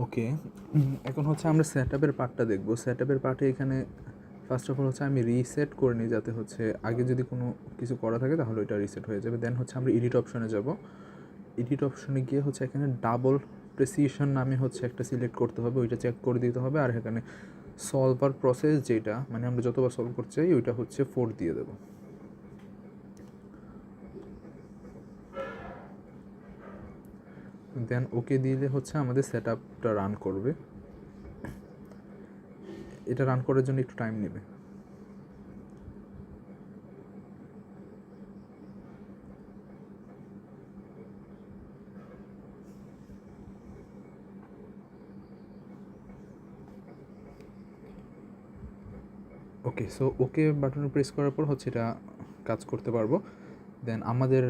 ওকে, এখন হচ্ছে আমরা সেটআপের পার্টটা দেখব। সেটআপের পার্টে এখানে ফার্স্ট অফ অল হচ্ছে আমি রিসেট করে নিই, যাতে হচ্ছে আগে যদি কোনো কিছু করা থাকে তাহলে ওইটা রিসেট হয়ে যাবে। দেন হচ্ছে আমরা এডিট অপশনে যাব। এডিট অপশনে গিয়ে হচ্ছে এখানে ডাবল প্রেসিশন নামে হচ্ছে একটা সিলেক্ট করতে হবে, ওইটা চেক করে দিতে হবে। আর এখানে সলভার প্রসেস যেটা, মানে আমরা যতবার সলভ করতে চাই ওইটা হচ্ছে 4 দিয়ে দেবো। দেন ওকে দিলে হচ্ছে আমাদের সেট আপটা রান করবে। এটা রান করার জন্য একটু টাইম নেবে। ওকে, সো ওকে বাটনে প্রেস করার পর হচ্ছে এটা কাজ করতে পারবো। দেন আমাদের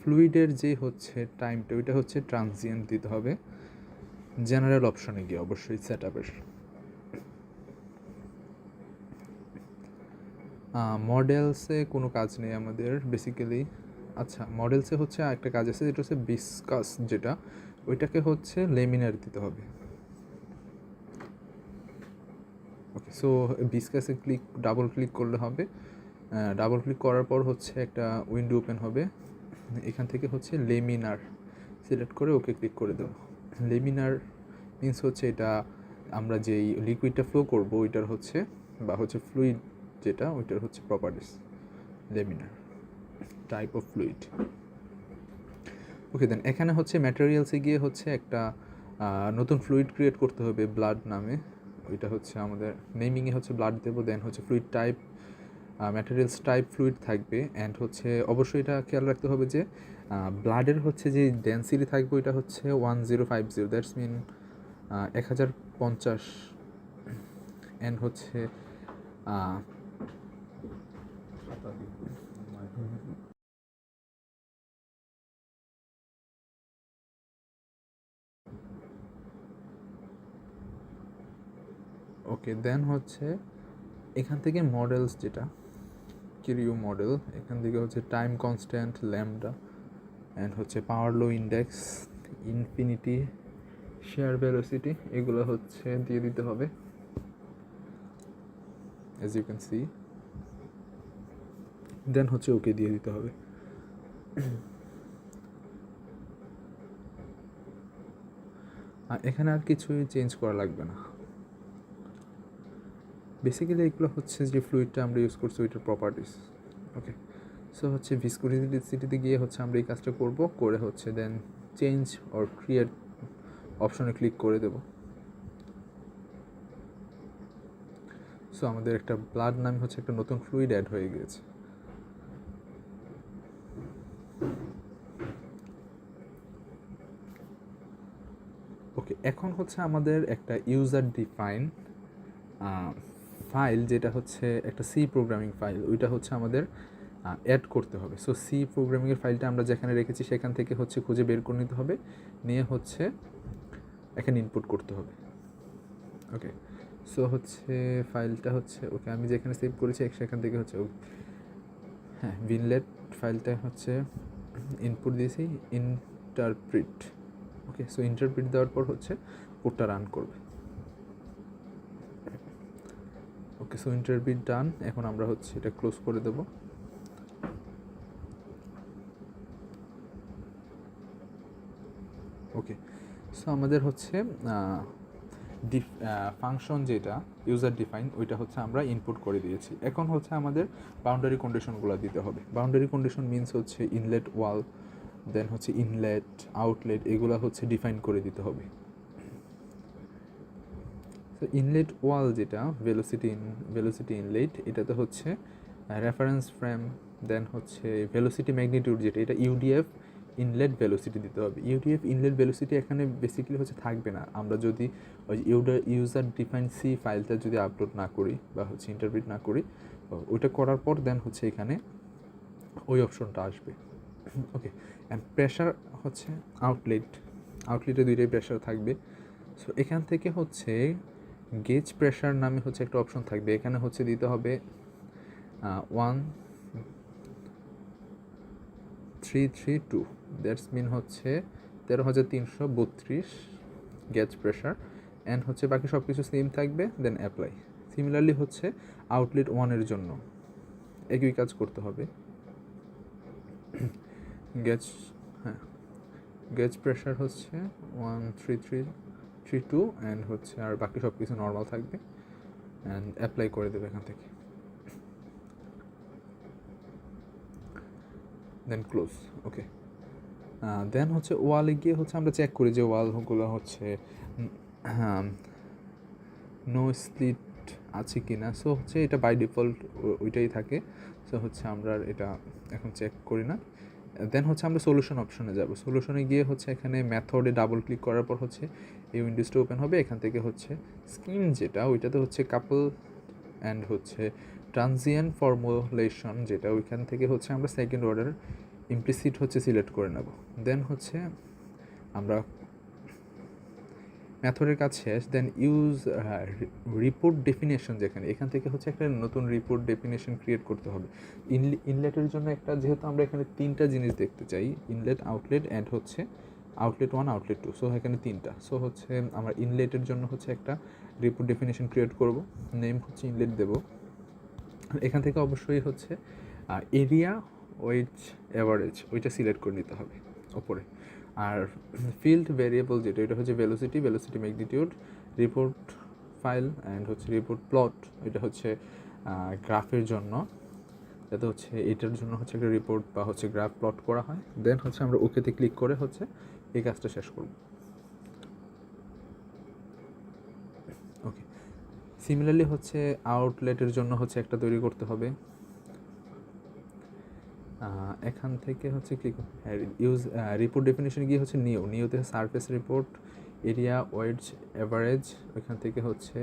ফ্লুইডের যে হচ্ছে টাইমটা, ওইটা হচ্ছে ট্রানজিয়েন্ট দিতে হবে জেনারেল অপশনে গিয়ে, অবশ্যই সেট আপের। মডেলসে কোনো কাজ নেই আমাদের বেসিক্যালি। আচ্ছা, মডেলসে হচ্ছে একটা কাজ আছে, যেটা হচ্ছে বিসকাস, যেটা ওইটাকে হচ্ছে লেমিনার দিতে হবে। ওকে, সো বিসকাসে ডাবল ক্লিক করলে হবে। ডাবল ক্লিক করার পর হচ্ছে একটা উইন্ডো ওপেন হবে। এখান থেকে হচ্ছে লেমিনার সিলেক্ট করে ওকে ক্লিক করে দেবো। লেমিনার মিন্স হচ্ছে এটা আমরা যেই লিকুইডটা ফ্লো করবো ওইটার হচ্ছে, বা হচ্ছে ফ্লুইড যেটা, ওইটার হচ্ছে properties. Laminar type of fluid. Okay, then এখানে হচ্ছে ম্যাটেরিয়ালসে গিয়ে হচ্ছে একটা নতুন ফ্লুইড ক্রিয়েট করতে হবে ব্লাড নামে। ওইটা হচ্ছে আমাদের নেমিংয়ে হচ্ছে ব্লাড দেবো। দেন হচ্ছে fluid type, materials type fluid থাকবে। অ্যান্ড হচ্ছে অবশ্যই এটা খেয়াল রাখতে হবে যে ব্লাডের হচ্ছে যে ডেন্সিটি থাকবে ওইটা হচ্ছে 1050, দ্যাটস মিন 1050। অ্যান্ড হচ্ছে ওকে, দেন হচ্ছে এখান থেকে মডেলস যেটা কিরিউ মডেল, এখান থেকে হচ্ছে টাইম কনস্ট্যান্ট, ল্যামডা, অ্যান্ড হচ্ছে পাওয়ার লো ইন্ডেক্স, ইনফিনিটি, শেয়ার ভেলোসিটি, এগুলো হচ্ছে দিয়ে দিতে হবে অ্যাজ ইউ ক্যান সি। দেন হচ্ছে ওকে দিয়ে দিতে হবে। আর এখানে আর কিছুই চেঞ্জ করা লাগবে না। বেসিক্যালি এগুলো হচ্ছে যে ফ্লুইডটা আমরা ইউজ করছি ওইটার প্রপার্টিস। ওকে, সো হচ্ছে ভিসকোসিটিতে গিয়ে হচ্ছে আমরা এই কাজটা করব, করে হচ্ছে দেন চেঞ্জ অর ক্রিয়েট অপশনে ক্লিক করে দেব। সো আমাদের একটা ব্লাড নামে হচ্ছে একটা নতুন ফ্লুইড অ্যাড হয়ে গিয়েছে। ওকে, এখন হচ্ছে আমাদের একটা ইউজার ডিফাইন ফাইল, যেটা হচ্ছে একটা সি প্রোগ্রামিং ফাইল, ওইটা হচ্ছে আমাদের অ্যাড করতে হবে। সো সি প্রোগ্রামিংয়ের ফাইলটা আমরা যেখানে রেখেছি সেখান থেকে হচ্ছে খুঁজে বের করে নিতে হবে, নিয়ে হচ্ছে এখানে ইনপুট করতে হবে। ওকে, সো হচ্ছে ফাইলটা হচ্ছে, ওকে আমি যেখানে সেভ করেছি সেখান থেকে হচ্ছে, হ্যাঁ ভিনলেট ফাইলটা হচ্ছে ইনপুট দিয়েছি, ইন্টারপ্রিট। ওকে, সো ইন্টারপ্রিট দেওয়ার পর হচ্ছে কোডটা রান করবে। ওকে, সো ইন্টারপ্রিট ডান। এখন আমরা হচ্ছে এটা ক্লোজ করে দেবো। ওকে, সো আমাদের হচ্ছে ফাংশন যেটা ইউজার ডিফাইন, ওইটা হচ্ছে আমরা ইনপুট করে দিয়েছি। এখন হচ্ছে আমাদের বাউন্ডারি কন্ডিশনগুলো দিতে হবে। বাউন্ডারি কন্ডিশন মিনস হচ্ছে ইনলেট ওয়াল, দেন হচ্ছে ইনলেট আউটলেট, এগুলো হচ্ছে ডিফাইন করে দিতে হবে। তো ইনলেট ওয়াল যেটা ভেলোসিটি ইনলেট, এটাতে হচ্ছে রেফারেন্স ফ্রেম, দেন হচ্ছে ভেলোসিটি ম্যাগনিটিউড যেটা, এটা ইউডিএফ ইনলেট ভেলোসিটি দিতে হবে। ইউডিএফ ইনলেট ভেলোসিটি এখানে বেসিক্যালি হচ্ছে থাকবে না, আমরা যদি ওই ইউজার ডিফাইন সি ফাইলটা যদি আপলোড না করি বা হচ্ছে ইন্টারপ্রিট না করি, ওইটা করার পর দেন হচ্ছে এখানে ওই অপশনটা আসবে। ওকে, অ্যান্ড প্রেশার হচ্ছে আউটলেটে দুইটাই প্রেশার থাকবে। সো এখান থেকে হচ্ছে গেজ প্রেশার নামে হচ্ছে একটা অপশন থাকবে, এখানে হচ্ছে দিতে হবে 1332, দ্যাটস মিন হচ্ছে 13,332 গেজ প্রেশার অ্যান্ড হচ্ছে বাকি সব কিছু সেম থাকবে, দেন অ্যাপ্লাই। সিমিলারলি হচ্ছে আউটলেট 1-এর জন্য একই কাজ করতে হবে। গেজ হ্যাঁ গেজ প্রেশার হচ্ছে 13332 অ্যান্ড হচ্ছে আর বাকি সব কিছু নর্মাল থাকবে অ্যান্ড অ্যাপ্লাই করে দেবে এখান থেকে, দেন ক্লোজ। ওকে, দেন হচ্ছে ওয়ালে গিয়ে হচ্ছে আমরা চেক করি যে ওয়ালগুলো হচ্ছে নো স্প্লিট আছে কি না। সো হচ্ছে এটা বাই ডিফল্ট ওইটাই থাকে। সো হচ্ছে আমরা এটা এখন চেক করি না। দেন হচ্ছে আমরা সলিউশন অপশনে যাব। সলিউশনে গিয়ে হচ্ছে এখানে মেথডে ডাবল ক্লিক করার পর হচ্ছে এই উইন্ডোজটা ওপেন হবে। এখান থেকে হচ্ছে স্কিম যেটা ওইটাতে হচ্ছে কাপল অ্যান্ড হচ্ছে ট্রানজিয়েন্ট ফর্মুলেশন যেটা, ওইখান থেকে হচ্ছে আমরা সেকেন্ড অর্ডার ইমপ্লিসিট হচ্ছে সিলেক্ট করে নেব। দেন হচ্ছে আমরা মেথডের কাজ শেষ। দেন ইউজ রিপোর্ট ডেফিনেশন, যেখানে এখান থেকে হচ্ছে একটা নতুন রিপোর্ট ডেফিনেশন ক্রিয়েট করতে হবে ইনলেটের জন্য একটা, যেহেতু আমরা এখানে 3টা জিনিস দেখতে চাই, ইনলেট, আউটলেট অ্যান্ড হচ্ছে আউটলেট 1 আউটলেট 2। সো এখানে 3টা। সো হচ্ছে আমরা ইনলেটের জন্য হচ্ছে একটা রিপোর্ট ডেফিনেশন ক্রিয়েট করব, নেম হচ্ছে ইনলেট দেব। এখান থেকে অবশ্যই হচ্ছে এরিয়া ওয়েজ অ্যাভারেজ ওইটা সিলেক্ট করে নিতে হবে ওপরে। আর ফিল্ড ভেরিয়েবল যেটা, এটা হচ্ছে velocity magnitude, report file and হচ্ছে রিপোর্ট প্লট, এটা হচ্ছে গ্রাফের জন্য, যাতে হচ্ছে এটার জন্য হচ্ছে একটা রিপোর্ট বা হচ্ছে গ্রাফ প্লট করা হয়। দেন হচ্ছে আমরা ওকেতে ক্লিক করে হচ্ছে এই কাজটা শেষ করব। ওকে, সিমিলারলি হচ্ছে আউটলেটের জন্য হচ্ছে একটা তৈরি করতে হবে। এখান থেকে হচ্ছে ক্লিক ইউজ রিপোর্ট ডেফিনেশন গিয়ে হচ্ছে নিউতে surface report, area weighted average, ওইখান থেকে হচ্ছে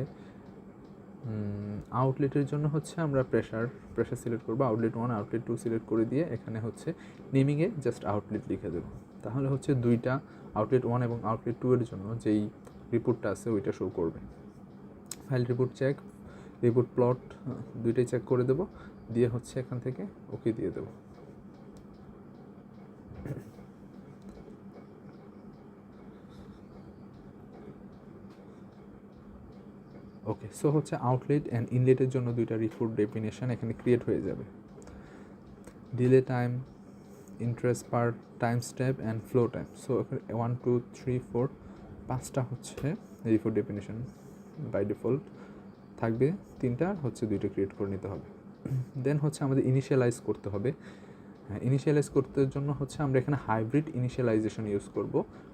আউটলেটের জন্য হচ্ছে আমরা প্রেশার সিলেক্ট করবো, আউটলেট 1 আউটলেট 2 সিলেক্ট করে দিয়ে এখানে হচ্ছে নেমিংয়ে জাস্ট আউটলেট লিখে দেবো। তাহলে হচ্ছে দুইটা আউটলেট 1 এবং আউটলেট 2 এর জন্য যেই রিপোর্টটা আছে ওইটা শো করবে। File report check, report plot দুইটাই চেক করে দেবো, দিয়ে হচ্ছে এখান থেকে ওকে দিয়ে দেবো। ওকে, সো হচ্ছে আউটলেট অ্যান্ড ইনলেটের জন্য দুইটা রিপোর্ট ডেফিনেশন এখানে ক্রিয়েট হয়ে যাবে। Delay time, interest per time step and flow time. So এখানে 1 2 3 4 5টা হচ্ছে রিপোর্ট ডেফিনেশন বাই ডিফল্ট থাকবে, 3টা হচ্ছে 2টা ক্রিয়েট করে নিতে হবে। দেন হচ্ছে আমাদের ইনিশিয়ালাইজ করতে হবে। ইনিশিয়ালাইজ করতে জন্য হচ্ছে আমরা এখানে হাইব্রিড ইনিশিয়ালাইজেশন ইউজ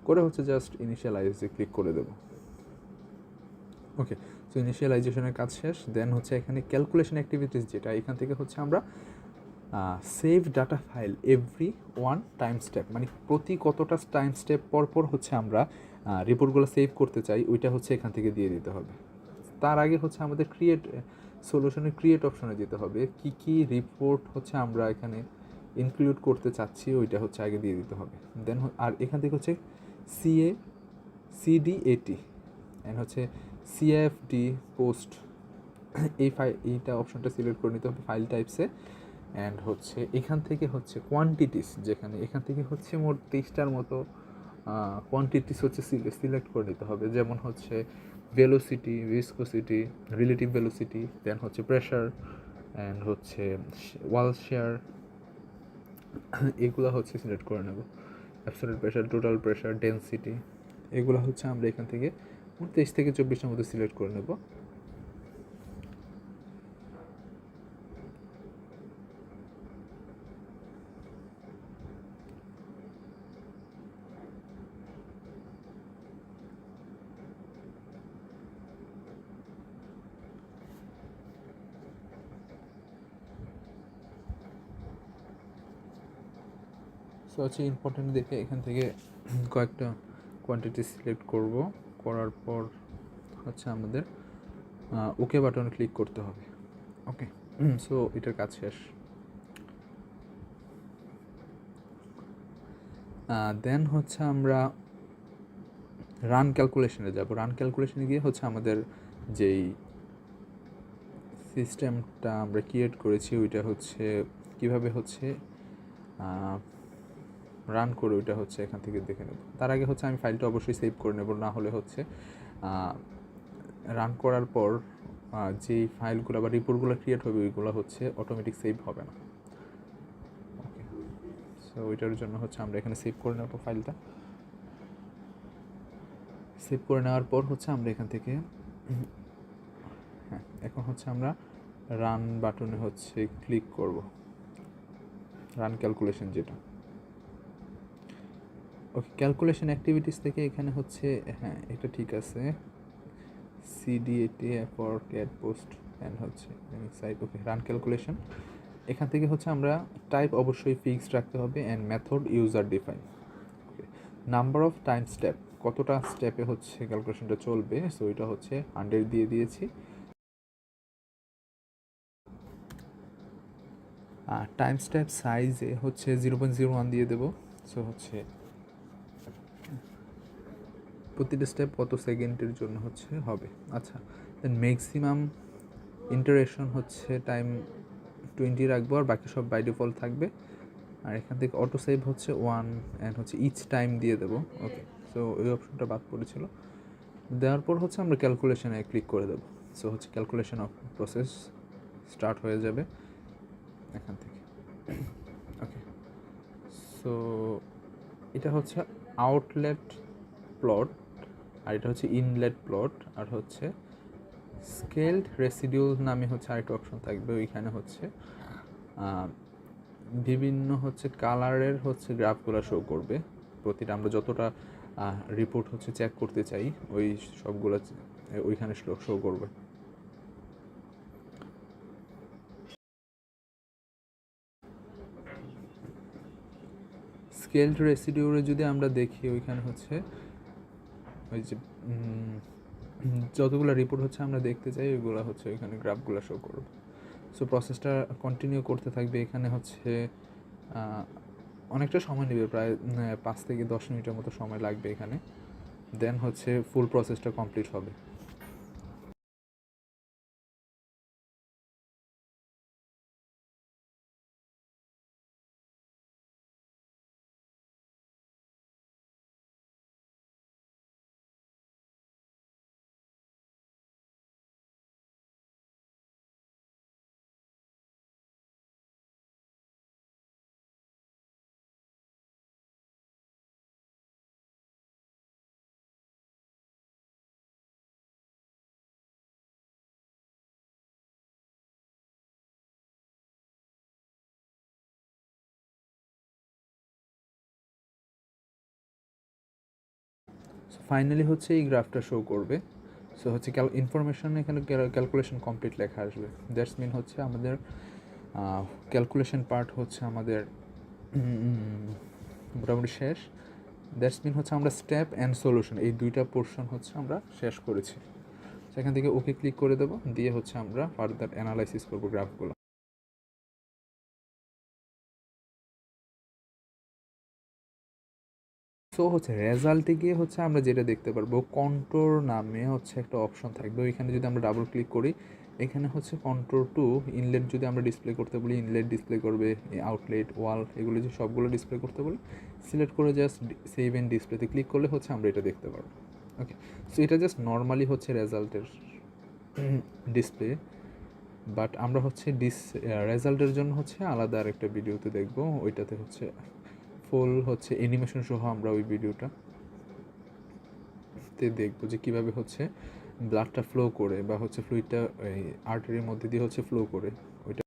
করে হচ্ছে জাস্ট ইনিশিয়ালাইজে ক্লিক করে দেবো। ওকে, সো ইনিশিয়ালাইজেশনের কাজ শেষ। দেন হচ্ছে এখানে ক্যালকুলেশন অ্যাক্টিভিটিস যেটা, এখান থেকে হচ্ছে আমরা save data file every 1 time step, মানে প্রতি কতটা টাইম স্টেপ পর হচ্ছে আমরা রিপোর্টগুলো সেভ করতে চাই, ওইটা হচ্ছে এখান থেকে দিয়ে দিতে হবে। তার আগে হচ্ছে আমাদের সলিউশনের ক্রিয়েট অপশনে যেতে হবে, কি রিপোর্ট হচ্ছে আমরা এখানে ইনক্লুড করতে চাচ্ছি ওইটা হচ্ছে আগে দিয়ে দিতে হবে। দেন আর এখান থেকে হচ্ছে CDAT অ্যান্ড হচ্ছে CFD পোস্ট, এইটা অপশনটা সিলেক্ট করে নিতে হবে ফাইল টাইপসে। অ্যান্ড হচ্ছে এখান থেকে হচ্ছে কোয়ান্টিটিস, যেখানে এখান থেকে হচ্ছে মোট 23টার মতো কোয়ান্টিটিস হচ্ছে সিলেক্ট করে নিতে হবে, যেমন হচ্ছে ভেলোসিটি, ভিসকোসিটি, রিলেটিভ ভেলোসিটি, দেন হচ্ছে প্রেশার অ্যান্ড হচ্ছে ওয়াল শেয়ার, এগুলো হচ্ছে সিলেক্ট করে নেব। Absolute pressure, total pressure, density, এগুলো হচ্ছে আমরা এখান থেকে 23 থেকে 24টার মধ্যে সিলেক্ট করে নেব। সো হচ্ছে ইম্পর্টেন্ট দেখে এখান থেকে কয়েকটা কোয়ান্টিটি সিলেক্ট করব, করার পর হচ্ছে আমাদের ওকে বাটনে ক্লিক করতে হবে। ওকে, সো এটার কাজ শেষ। দেন হচ্ছে আমরা রান ক্যালকুলেশনে যাব। রান ক্যালকুলেশনে গিয়ে হচ্ছে আমাদের যেই সিস্টেমটা আমরা ক্রিয়েট করেছি ওইটা হচ্ছে কিভাবে হচ্ছে রান করে ওইটা হচ্ছে এখান থেকে দেখে নেব। তার আগে হচ্ছে আমি ফাইলটা অবশ্যই সেভ করে নেব, না হলে হচ্ছে রান করার পর যেই ফাইলগুলো বা রিপোর্টগুলো ক্রিয়েট হবে ওইগুলো হচ্ছে অটোমেটিক সেভ হবে না। ওকে, সো ওইটার জন্য হচ্ছে আমরা এখানে সেভ করে নেব ফাইলটা। সেভ করে নেওয়ার পর হচ্ছে আমরা এখান থেকে হ্যাঁ, এখন হচ্ছে আমরা রান বাটনে হচ্ছে ক্লিক করব, রান ক্যালকুলেশন যেটা। ওকে, ক্যালকুলেশন অ্যাক্টিভিটিস থেকে এখানে হচ্ছে হ্যাঁ এটা ঠিক আছে, CDATA for cat post and হচ্ছে সাইট। ওকে, রান ক্যালকুলেশন। এখান থেকে হচ্ছে আমরা টাইপ অবশ্যই ফিক্সড রাখতে হবে and method user define. Okay, number of time step, কতটা স্টেপে হচ্ছে ক্যালকুলেশনটা চলবে, সো এটা হচ্ছে 100 দিয়ে দিয়েছি। টাইম স্টেপ সাইজে হচ্ছে 0.01 দিয়ে দেবো। সো হচ্ছে প্রতিটা স্টেপ কত সেকেন্ডের জন্য হচ্ছে হবে। আচ্ছা, দেন ম্যাক্সিমাম ইন্টারেকশন হচ্ছে টাইম 20 রাখবো, আর বাকি সব বাই ডিফল্ট থাকবে। আর এখান থেকে অটো সেভ হচ্ছে 1 অ্যান্ড হচ্ছে ইচ টাইম দিয়ে দেবো। ওকে, সো ওই অপশনটা বাদ পড়েছিল। দেওয়ার পর হচ্ছে আমরা ক্যালকুলেশনে ক্লিক করে দেবো। সো হচ্ছে ক্যালকুলেশন অফ প্রসেস স্টার্ট হয়ে যাবে এখান থেকে। ওকে, সো এটা হচ্ছে আউটলেট প্লট, আর এটা হচ্ছে ইনলেট প্লট, আর হচ্ছে স্কেলড রেসিডিউল নামে হচ্ছে আরেকটা অপশন থাকবে। ওইখানে হচ্ছে বিভিন্ন হচ্ছে কালারের হচ্ছে গ্রাফগুলো শো করবে। প্রতিটা আমরা যতটা রিপোর্ট হচ্ছে চেক করতে চাই ওই সবগুলো ওইখানে শো করবে। স্কেলড রেসিডিউরে যদি আমরা দেখি ওইখানে হচ্ছে ওই যে যতগুলো রিপোর্ট হচ্ছে আমরা দেখতে চাই ওইগুলো হচ্ছে ওইখানে গ্রাফগুলো শো করবে। সো প্রসেসটা কন্টিনিউ করতে থাকবে। এখানে হচ্ছে অনেকটা সময় নেবে, প্রায় 5 থেকে 10 মিনিটের মতো সময় লাগবে এখানে। দেন হচ্ছে ফুল প্রসেসটা কমপ্লিট হবে। সো ফাইনালি হচ্ছে এই গ্রাফটা শো করবে। সো হচ্ছে ইনফরমেশন এখানে ক্যালকুলেশন কমপ্লিট লেখা আসবে। দ্যাটস মিন হচ্ছে আমাদের ক্যালকুলেশন পার্ট হচ্ছে আমাদের মোটামুটি শেষ। দ্যাটস মিন হচ্ছে আমরা স্টেপ অ্যান্ড সলিউশন এই দুইটা পোর্শন হচ্ছে আমরা শেষ করেছি। সেখান থেকে ওকে ক্লিক করে দেবো, দিয়ে হচ্ছে আমরা ফার্দার অ্যানালাইসিস করবো গ্রাফগুলো। সো হচ্ছে রেজাল্টে গিয়ে হচ্ছে আমরা যেটা দেখতে পারবো, কন্ট্রোল নামে হচ্ছে একটা অপশন থাকবে। ওইখানে যদি আমরা ডাবল ক্লিক করি, এখানে হচ্ছে কন্ট্রোল টু ইনলেট যদি আমরা ডিসপ্লে করতে বলি ইনলেট ডিসপ্লে করবে, আউটলেট ওয়াল এগুলো যে সবগুলো ডিসপ্লে করতে বলি সিলেক্ট করে জাস্ট সেভ এন্ড ডিসপ্লেতে ক্লিক করলে হচ্ছে আমরা এটা দেখতে পারবো। ওকে, সো এটা জাস্ট নর্মালি হচ্ছে রেজাল্টের ডিসপ্লে, বাট আমরা হচ্ছে রেজাল্টের জন্য হচ্ছে আলাদা আরেকটা ভিডিওতে দেখবো। ওইটাতে হচ্ছে ফুল হচ্ছে অ্যানিমেশন সহ আমরা ওই ভিডিওটাতে দেখবো যে কীভাবে হচ্ছে ব্লাডটা ফ্লো করে বা হচ্ছে ফ্লুইডটা এই আর্টারির মধ্যে দিয়ে হচ্ছে ফ্লো করে ওইটা